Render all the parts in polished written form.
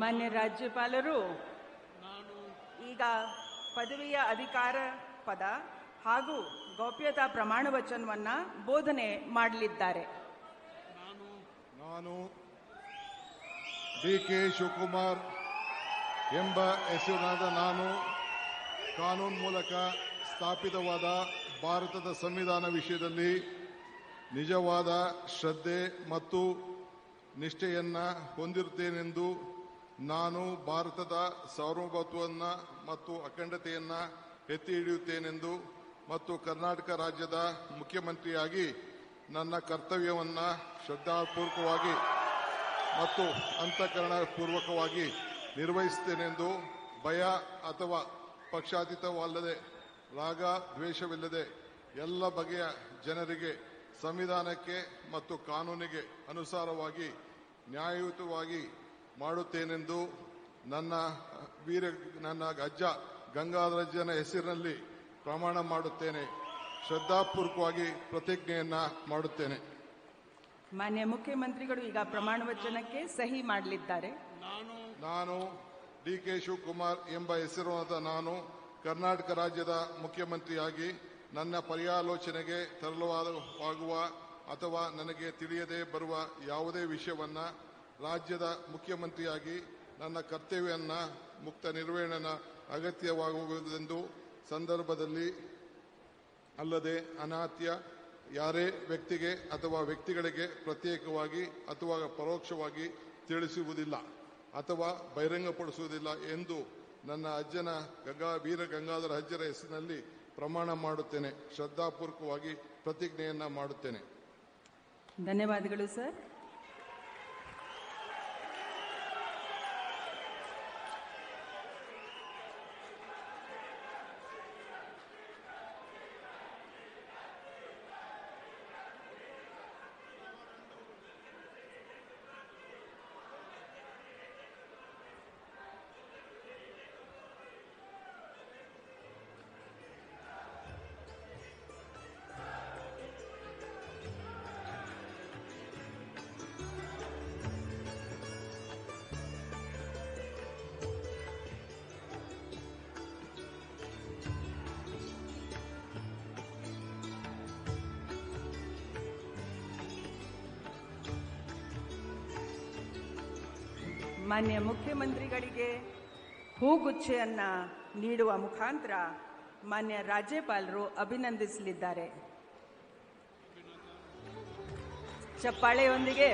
ಮಾನ್ಯ ರಾಜ್ಯಪಾಲರು ಈಗ ಪದವಿಯ ಅಧಿಕಾರ ಪದ ಹಾಗೂ ಗೌಪ್ಯತಾ ಪ್ರಮಾಣ ವಚನವನ್ನ ಬೋಧನೆ ಮಾಡಲಿದ್ದಾರೆ. ನಾನು ಡಿ.ಕೆ. ಶಿವಕುಮಾರ್ ಎಂಬ ಹೆಸರಿನಾದ ನಾನು ಕಾನೂನು ಮೂಲಕ ಸ್ಥಾಪಿತವಾದ ಭಾರತದ ಸಂವಿಧಾನ ವಿಷಯದಲ್ಲಿ ನಿಜವಾದ ಶ್ರದ್ಧೆ ಮತ್ತು ನಿಷ್ಠೆಯನ್ನು ಹೊಂದಿರುತ್ತೇನೆಂದು ನಾನು ಭಾರತದ ಸಾರ್ವಭೌಮತ್ವವನ್ನು ಮತ್ತು ಅಖಂಡತೆಯನ್ನು ಎತ್ತಿ ಹಿಡಿಯುತ್ತೇನೆಂದು ಮತ್ತು ಕರ್ನಾಟಕ ರಾಜ್ಯದ ಮುಖ್ಯಮಂತ್ರಿಯಾಗಿ ನನ್ನ ಕರ್ತವ್ಯವನ್ನು ಶ್ರದ್ಧಾಪೂರ್ವಕವಾಗಿ ಮತ್ತು ಅಂತಃಕರಣಪೂರ್ವಕವಾಗಿ ನಿರ್ವಹಿಸುತ್ತೇನೆಂದು ಭಯ ಅಥವಾ ಪಕ್ಷಾತೀತವಲ್ಲದೆ ರಾಗ ದ್ವೇಷವಿಲ್ಲದೆ ಎಲ್ಲ ಬಗೆಯ ಜನರಿಗೆ ಸಂವಿಧಾನಕ್ಕೆ ಮತ್ತು ಕಾನೂನಿಗೆ ಅನುಸಾರವಾಗಿ ನ್ಯಾಯಯುತವಾಗಿ ಮಾಡುತ್ತೇನೆಂದು ನನ್ನ ಅಜ್ಜ ಗಂಗಾಧರಜ್ಜನ ಹೆಸರಿನಲ್ಲಿ ಪ್ರಮಾಣ ಮಾಡುತ್ತೇನೆ. ಶ್ರದ್ಧಾಪೂರ್ವಕವಾಗಿ ಪ್ರತಿಜ್ಞೆಯನ್ನ ಮಾಡುತ್ತೇನೆ. ಮಾನ್ಯ ಮುಖ್ಯಮಂತ್ರಿಗಳು ಈಗ ಪ್ರಮಾಣ ವಚನಕ್ಕೆ ಸಹಿ ಮಾಡಲಿದ್ದಾರೆ. ನಾನು ಡಿ.ಕೆ. ಶಿವಕುಮಾರ್ ಎಂಬ ಹೆಸರಿನಾದ ನಾನು ಕರ್ನಾಟಕ ರಾಜ್ಯದ ಮುಖ್ಯಮಂತ್ರಿಯಾಗಿ ನನ್ನ ಪರ್ಯಾಲೋಚನೆಗೆ ತರಲಾಗುವ ಅಥವಾ ನನಗೆ ತಿಳಿಯದೆ ಬರುವ ಯಾವುದೇ ವಿಷಯವನ್ನು ರಾಜ್ಯದ ಮುಖ್ಯಮಂತ್ರಿಯಾಗಿ ನನ್ನ ಕರ್ತವ್ಯವನ್ನು ಮುಕ್ತ ನಿರ್ವಹಣೆಯ ಅಗತ್ಯವಾಗುವುದೆಂದು ಸಂದರ್ಭದಲ್ಲಿ ಅಲ್ಲದೆ ಅನಾತ್ಯ ಯಾರೇ ವ್ಯಕ್ತಿಗೆ ಅಥವಾ ವ್ಯಕ್ತಿಗಳಿಗೆ ಪ್ರತ್ಯೇಕವಾಗಿ ಅಥವಾ ಪರೋಕ್ಷವಾಗಿ ತಿಳಿಸುವುದಿಲ್ಲ ಅಥವಾ ಬಹಿರಂಗಪಡಿಸುವುದಿಲ್ಲ ಎಂದು ನನ್ನ ಅಜ್ಜನ ವೀರ ಗಂಗಾಧರ ಅಜ್ಜರ ಹೆಸರಿನಲ್ಲಿ ಪ್ರಮಾಣ ಮಾಡುತ್ತೇನೆ. ಶ್ರದ್ಧಾಪೂರ್ವಕವಾಗಿ ಪ್ರತಿಜ್ಞೆಯನ್ನ ಮಾಡುತ್ತೇನೆ. ಧನ್ಯವಾದಗಳು ಸರ್. ಮಾನ್ಯ ಮುಖ್ಯಮಂತ್ರಿಗಳಿಗೆ ಹೂಗುಚ್ಛೆಯನ್ನ ನೀಡುವ ಮುಖಾಂತರ ಮಾನ್ಯ ರಾಜ್ಯಪಾಲರು ಅಭಿನಂದಿಸಲಿದ್ದಾರೆ. ಚಪ್ಪಾಳೆಯೊಂದಿಗೆ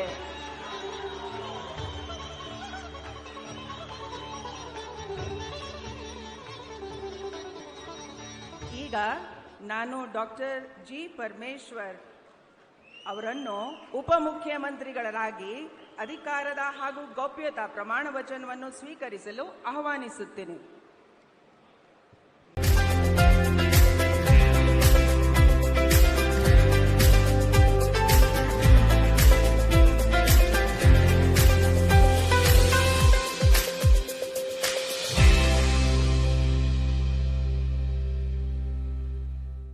ಈಗ ನಾನು ಡಾಕ್ಟರ್ ಜಿ. ಪರಮೇಶ್ವರ್ ಅವರನ್ನು ಉಪಮುಖ್ಯಮಂತ್ರಿಗಳಾಗಿ ಅಧಿಕಾರದ ಹಾಗೂ ಗೌಪ್ಯತಾ ಪ್ರಮಾಣ ವಚನವನ್ನು ಸ್ವೀಕರಿಸಲು ಆಹ್ವಾನಿಸುತ್ತೇನೆ.